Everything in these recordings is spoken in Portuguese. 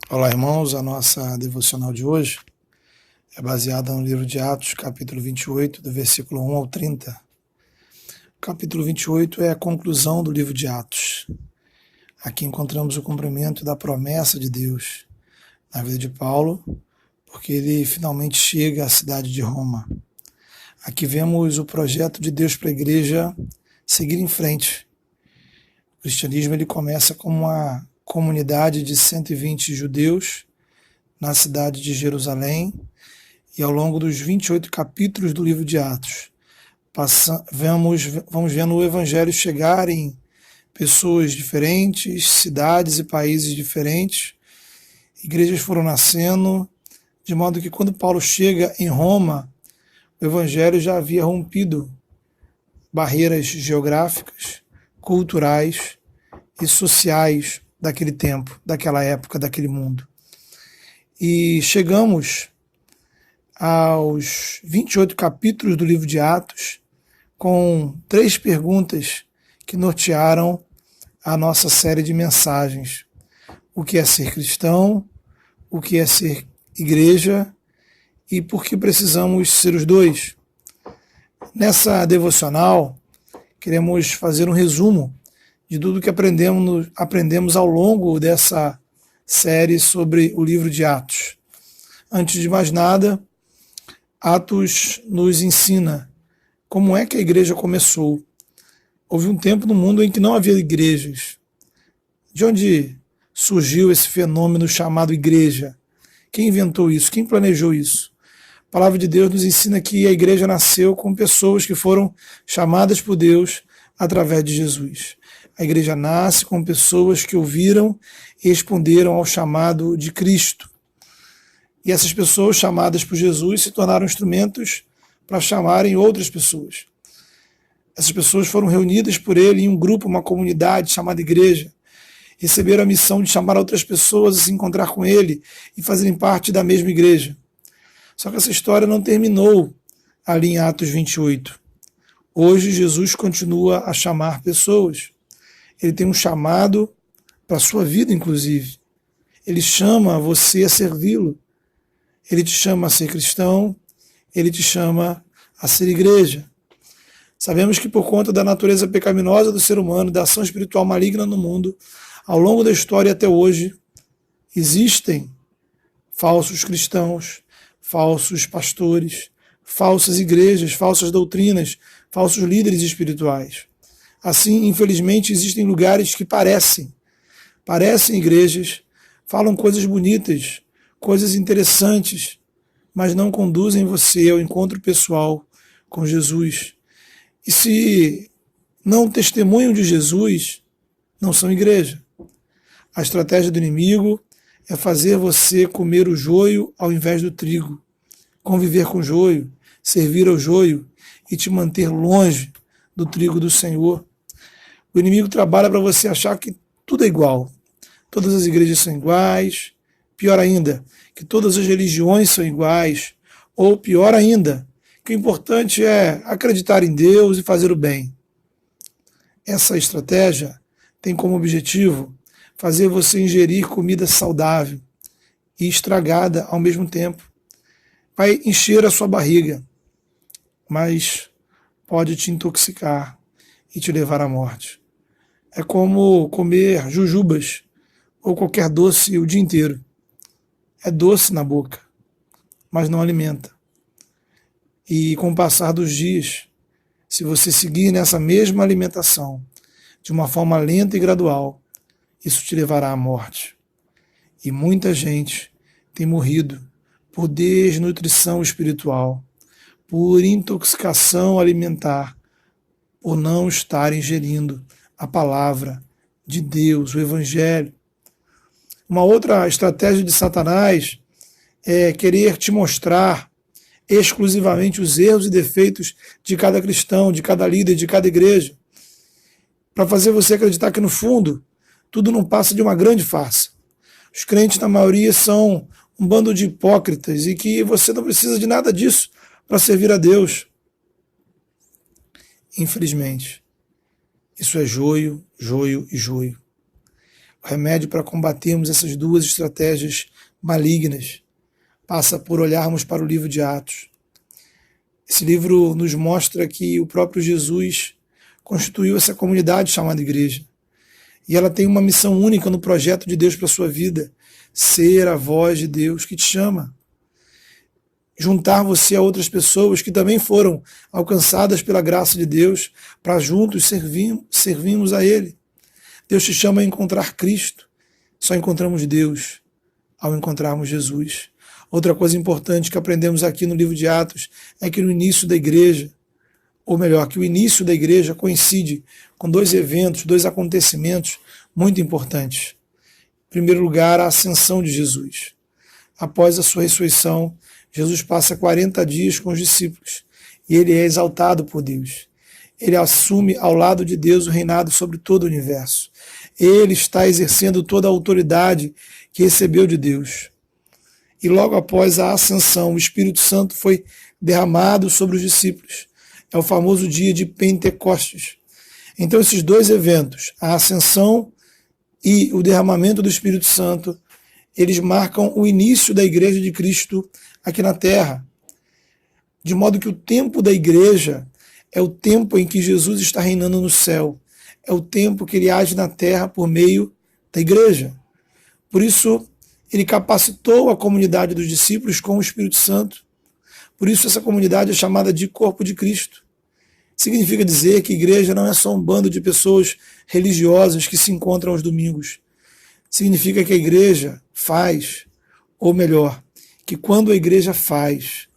Olá, irmãos. A nossa devocional de hoje é baseada no livro de Atos, capítulo 28, do versículo 1 ao 30. O capítulo 28 é a conclusão do livro de Atos. Aqui encontramos o cumprimento da promessa de Deus na vida de Paulo, porque ele finalmente chega à cidade de Roma. Aqui vemos o projeto de Deus para a igreja seguir em frente. O cristianismo ele começa como uma comunidade de 120 judeus na cidade de Jerusalém, e ao longo dos 28 capítulos do livro de Atos, vamos vendo o evangelho chegar em pessoas diferentes, cidades e países diferentes. Igrejas foram nascendo, de modo que quando Paulo chega em Roma, o evangelho já havia rompido barreiras geográficas, culturais e sociais daquele tempo, daquela época, daquele mundo. E chegamos aos 28 capítulos do livro de Atos com 3 perguntas que nortearam a nossa série de mensagens. O que é ser cristão? O que é ser igreja? E por que precisamos ser os dois? Nessa devocional, queremos fazer um resumo de tudo que aprendemos ao longo dessa série sobre o livro de Atos. Antes de mais nada, Atos nos ensina como é que a igreja começou. Houve um tempo no mundo em que não havia igrejas. De onde surgiu esse fenômeno chamado igreja? Quem inventou isso? Quem planejou isso? A palavra de Deus nos ensina que a igreja nasceu com pessoas que foram chamadas por Deus através de Jesus. A igreja nasce com pessoas que ouviram e responderam ao chamado de Cristo. E essas pessoas chamadas por Jesus se tornaram instrumentos para chamarem outras pessoas. Essas pessoas foram reunidas por ele em um grupo, uma comunidade chamada igreja. Receberam a missão de chamar outras pessoas a se encontrar com ele e fazerem parte da mesma igreja. Só que essa história não terminou ali em Atos 28. Hoje Jesus continua a chamar pessoas. Ele tem um chamado para a sua vida, inclusive. Ele chama você a servi-lo. Ele te chama a ser cristão. Ele te chama a ser igreja. Sabemos que por conta da natureza pecaminosa do ser humano, da ação espiritual maligna no mundo, ao longo da história até hoje, existem falsos cristãos, falsos pastores, falsas igrejas, falsas doutrinas, falsos líderes espirituais. Assim, infelizmente, existem lugares que parecem igrejas, falam coisas bonitas, coisas interessantes, mas não conduzem você ao encontro pessoal com Jesus. E se não testemunham de Jesus, não são igreja. A estratégia do inimigo é fazer você comer o joio ao invés do trigo, conviver com o joio, servir ao joio e te manter longe do trigo do Senhor. O inimigo trabalha para você achar que tudo é igual. Todas as igrejas são iguais. Pior ainda, que todas as religiões são iguais. Ou pior ainda, que o importante é acreditar em Deus e fazer o bem. Essa estratégia tem como objetivo fazer você ingerir comida saudável e estragada ao mesmo tempo. Vai encher a sua barriga, mas pode te intoxicar e te levar à morte. É como comer jujubas ou qualquer doce o dia inteiro. É doce na boca, mas não alimenta. E com o passar dos dias, se você seguir nessa mesma alimentação, de uma forma lenta e gradual, isso te levará à morte. E muita gente tem morrido por desnutrição espiritual, por intoxicação alimentar, por não estar ingerindo a palavra de Deus, o Evangelho. Uma outra estratégia de Satanás é querer te mostrar exclusivamente os erros e defeitos de cada cristão, de cada líder, de cada igreja, para fazer você acreditar que, no fundo, tudo não passa de uma grande farsa. Os crentes, na maioria, são um bando de hipócritas e que você não precisa de nada disso para servir a Deus. Infelizmente, isso é joio, joio e joio. O remédio para combatermos essas duas estratégias malignas passa por olharmos para o livro de Atos. Esse livro nos mostra que o próprio Jesus constituiu essa comunidade chamada igreja. E ela tem uma missão única no projeto de Deus para a sua vida: ser a voz de Deus que te chama. Juntar você a outras pessoas que também foram alcançadas pela graça de Deus para juntos servirmos a Ele. Deus te chama a encontrar Cristo. Só encontramos Deus ao encontrarmos Jesus. Outra coisa importante que aprendemos aqui no livro de Atos é que no início da igreja, ou melhor, que o início da igreja coincide com dois eventos, dois acontecimentos muito importantes. Em primeiro lugar, a ascensão de Jesus. Após a sua ressurreição, Jesus passa 40 dias com os discípulos e ele é exaltado por Deus. Ele assume ao lado de Deus o reinado sobre todo o universo. Ele está exercendo toda a autoridade que recebeu de Deus. E logo após a ascensão, o Espírito Santo foi derramado sobre os discípulos. É o famoso dia de Pentecostes. Então esses dois eventos, a ascensão e o derramamento do Espírito Santo, eles marcam o início da igreja de Cristo aqui na terra. De modo que o tempo da igreja é o tempo em que Jesus está reinando no céu. É o tempo que ele age na terra por meio da igreja. Por isso, ele capacitou a comunidade dos discípulos com o Espírito Santo. Por isso, essa comunidade é chamada de corpo de Cristo. Significa dizer que a igreja não é só um bando de pessoas religiosas que se encontram aos domingos. Significa que a igreja faz, ou melhor, que quando a igreja faz,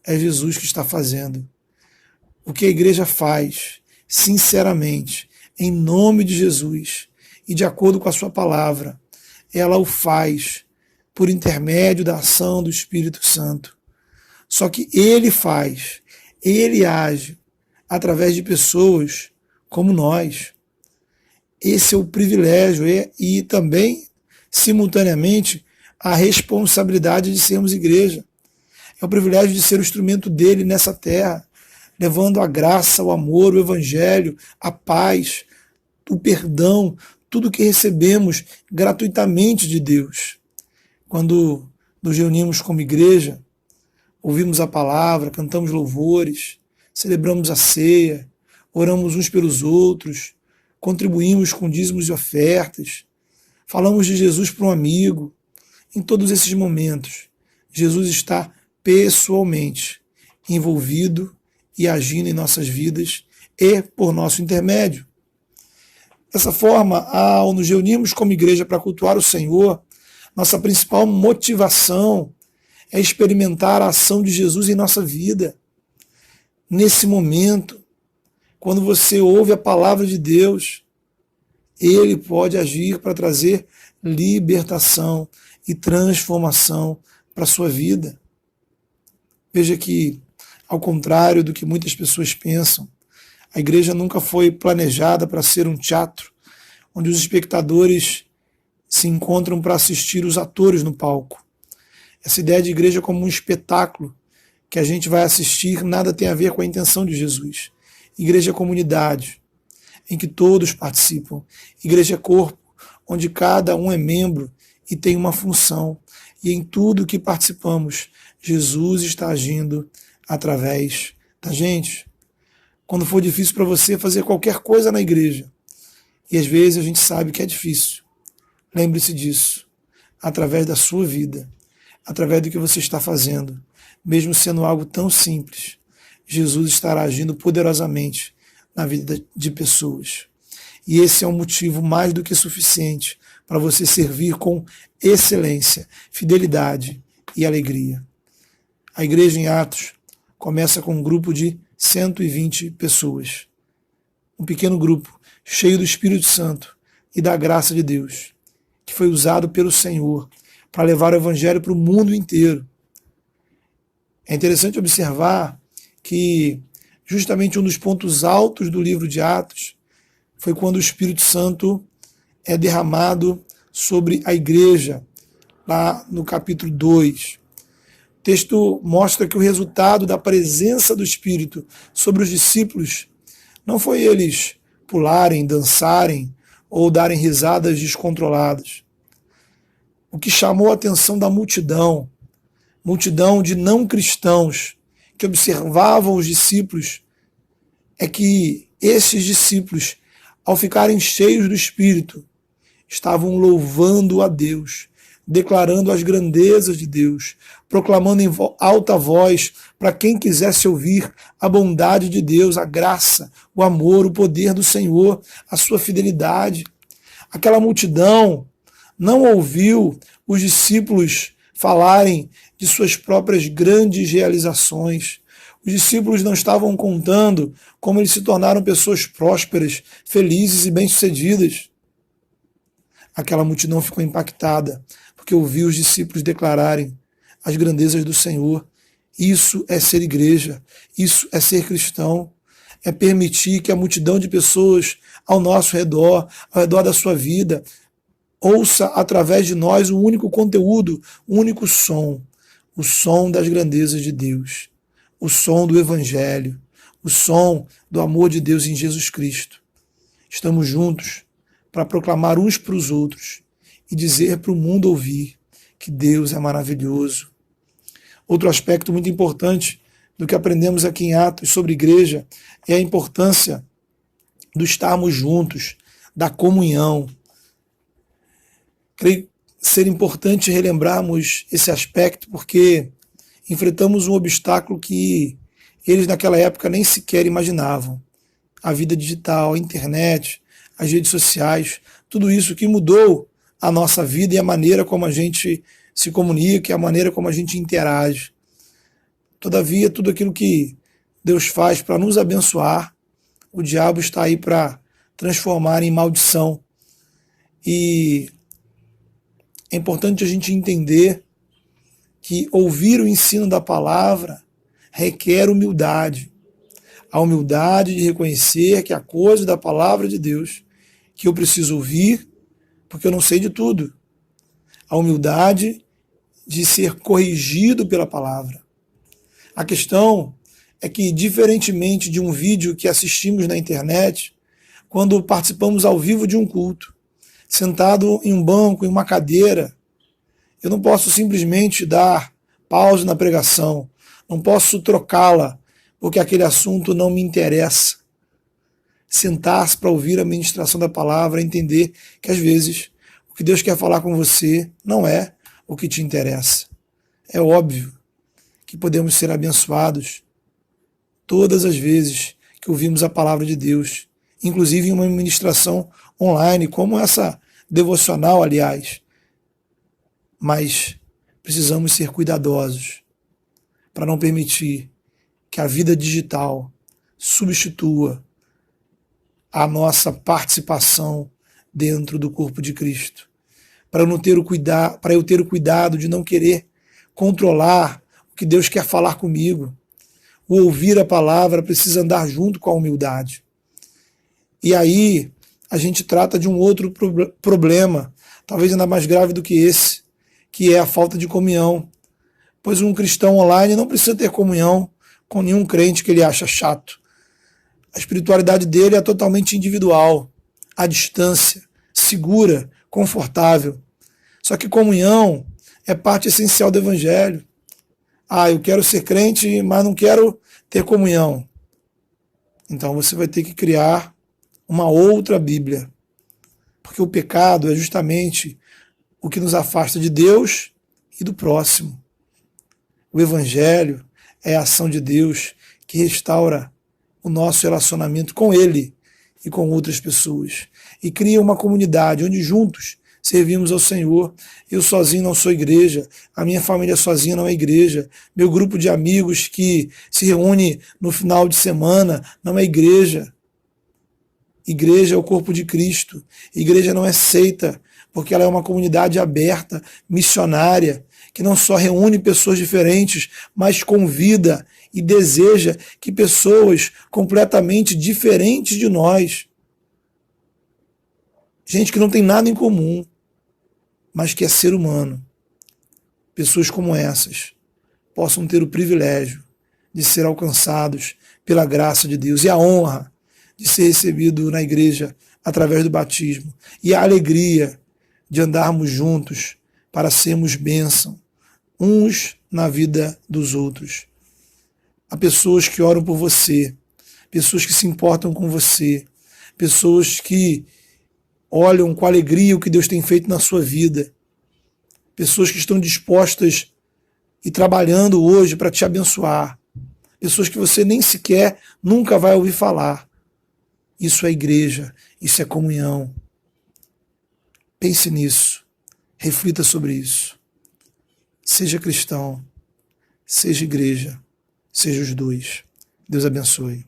é Jesus que está fazendo. O que a igreja faz, sinceramente, em nome de Jesus e de acordo com a sua palavra, ela o faz por intermédio da ação do Espírito Santo. Só que ele faz, ele age através de pessoas como nós. Esse é o privilégio e também, simultaneamente, a responsabilidade de sermos igreja. É o privilégio de ser o instrumento dele nessa terra, levando a graça, o amor, o evangelho, a paz, o perdão, tudo que recebemos gratuitamente de Deus. Quando nos reunimos como igreja, ouvimos a palavra, cantamos louvores, celebramos a ceia, oramos uns pelos outros, contribuímos com dízimos e ofertas, falamos de Jesus para um amigo. Em todos esses momentos, Jesus está pessoalmente envolvido e agindo em nossas vidas e por nosso intermédio. Dessa forma, ao nos reunirmos como igreja para cultuar o Senhor, nossa principal motivação é experimentar a ação de Jesus em nossa vida. Nesse momento, quando você ouve a palavra de Deus, ele pode agir para trazer libertação e transformação para a sua vida. Veja que, ao contrário do que muitas pessoas pensam, a igreja nunca foi planejada para ser um teatro, onde os espectadores se encontram para assistir os atores no palco. Essa ideia de igreja como um espetáculo que a gente vai assistir nada tem a ver com a intenção de Jesus. Igreja é comunidade, em que todos participam. Igreja é corpo, onde cada um é membro e tem uma função. E em tudo que participamos, Jesus está agindo através da gente. Quando for difícil para você fazer qualquer coisa na igreja, e às vezes a gente sabe que é difícil, lembre-se disso, através da sua vida, através do que você está fazendo, mesmo sendo algo tão simples, Jesus estará agindo poderosamente na vida de pessoas. E esse é um motivo mais do que suficiente para você servir com excelência, fidelidade e alegria. A igreja em Atos começa com um grupo de 120 pessoas. Um pequeno grupo, cheio do Espírito Santo e da graça de Deus, que foi usado pelo Senhor para levar o Evangelho para o mundo inteiro. É interessante observar que justamente um dos pontos altos do livro de Atos foi quando o Espírito Santo é derramado sobre a igreja, lá no capítulo 2. O texto mostra que o resultado da presença do Espírito sobre os discípulos não foi eles pularem, dançarem ou darem risadas descontroladas. O que chamou a atenção da multidão de não cristãos que observavam os discípulos, é que esses discípulos, ao ficarem cheios do Espírito, estavam louvando a Deus, declarando as grandezas de Deus, proclamando em alta voz para quem quisesse ouvir a bondade de Deus, a graça, o amor, o poder do Senhor, a sua fidelidade. Aquela multidão não ouviu os discípulos falarem de suas próprias grandes realizações. Os discípulos não estavam contando como eles se tornaram pessoas prósperas, felizes e bem-sucedidas. Aquela multidão ficou impactada, porque ouviu os discípulos declararem as grandezas do Senhor. Isso é ser igreja, isso é ser cristão, é permitir que a multidão de pessoas ao nosso redor, ao redor da sua vida, ouça através de nós um único conteúdo, um único som, o som das grandezas de Deus, o som do Evangelho, o som do amor de Deus em Jesus Cristo. Estamos juntos para proclamar uns para os outros e dizer para o mundo ouvir que Deus é maravilhoso. Outro aspecto muito importante do que aprendemos aqui em Atos sobre igreja é a importância do estarmos juntos, da comunhão. Creio ser importante relembrarmos esse aspecto porque enfrentamos um obstáculo que eles naquela época nem sequer imaginavam. A vida digital, a internet, as redes sociais, tudo isso que mudou a nossa vida e a maneira como a gente se comunica e a maneira como a gente interage. Todavia, tudo aquilo que Deus faz para nos abençoar, o diabo está aí para transformar em maldição. E é importante a gente entender que ouvir o ensino da palavra requer humildade. A humildade de reconhecer que há coisa da palavra de Deus que eu preciso ouvir, porque eu não sei de tudo. A humildade de ser corrigido pela palavra. A questão é que, diferentemente de um vídeo que assistimos na internet, quando participamos ao vivo de um culto, sentado em um banco, em uma cadeira, eu não posso simplesmente dar pausa na pregação, não posso trocá-la, porque aquele assunto não me interessa. Sentar-se para ouvir a ministração da palavra, entender que às vezes o que Deus quer falar com você não é o que te interessa. É óbvio que podemos ser abençoados todas as vezes que ouvimos a palavra de Deus, inclusive em uma ministração online, como essa devocional, aliás. Mas precisamos ser cuidadosos para não permitir que a vida digital substitua a nossa participação dentro do corpo de Cristo. Para eu ter o cuidado de não querer controlar o que Deus quer falar comigo. O ouvir a palavra precisa andar junto com a humildade. E aí a gente trata de um outro problema, talvez ainda mais grave do que esse, que é a falta de comunhão. Pois um cristão online não precisa ter comunhão com nenhum crente que ele acha chato. A espiritualidade dele é totalmente individual, à distância, segura, confortável. Só que comunhão é parte essencial do Evangelho. Eu quero ser crente, mas não quero ter comunhão. Então você vai ter que criar uma outra Bíblia. Porque o pecado é justamente o que nos afasta de Deus e do próximo. O Evangelho é a ação de Deus que restaura o nosso relacionamento com Ele e com outras pessoas. E cria uma comunidade onde juntos servimos ao Senhor. Eu sozinho não sou igreja, a minha família sozinha não é igreja, meu grupo de amigos que se reúne no final de semana não é igreja. Igreja é o corpo de Cristo. Igreja não é seita, porque ela é uma comunidade aberta, missionária, que não só reúne pessoas diferentes, mas convida e deseja que pessoas completamente diferentes de nós, gente que não tem nada em comum, mas que é ser humano, pessoas como essas, possam ter o privilégio de ser alcançados pela graça de Deus e a honra de ser recebido na igreja através do batismo e a alegria de andarmos juntos para sermos bênção uns na vida dos outros. Há pessoas que oram por você, pessoas que se importam com você, pessoas que olham com alegria o que Deus tem feito na sua vida, pessoas que estão dispostas e trabalhando hoje para te abençoar, pessoas que você nem sequer nunca vai ouvir falar. Isso é igreja, isso é comunhão. Pense nisso, reflita sobre isso. Seja cristão, seja igreja, seja os dois. Deus abençoe.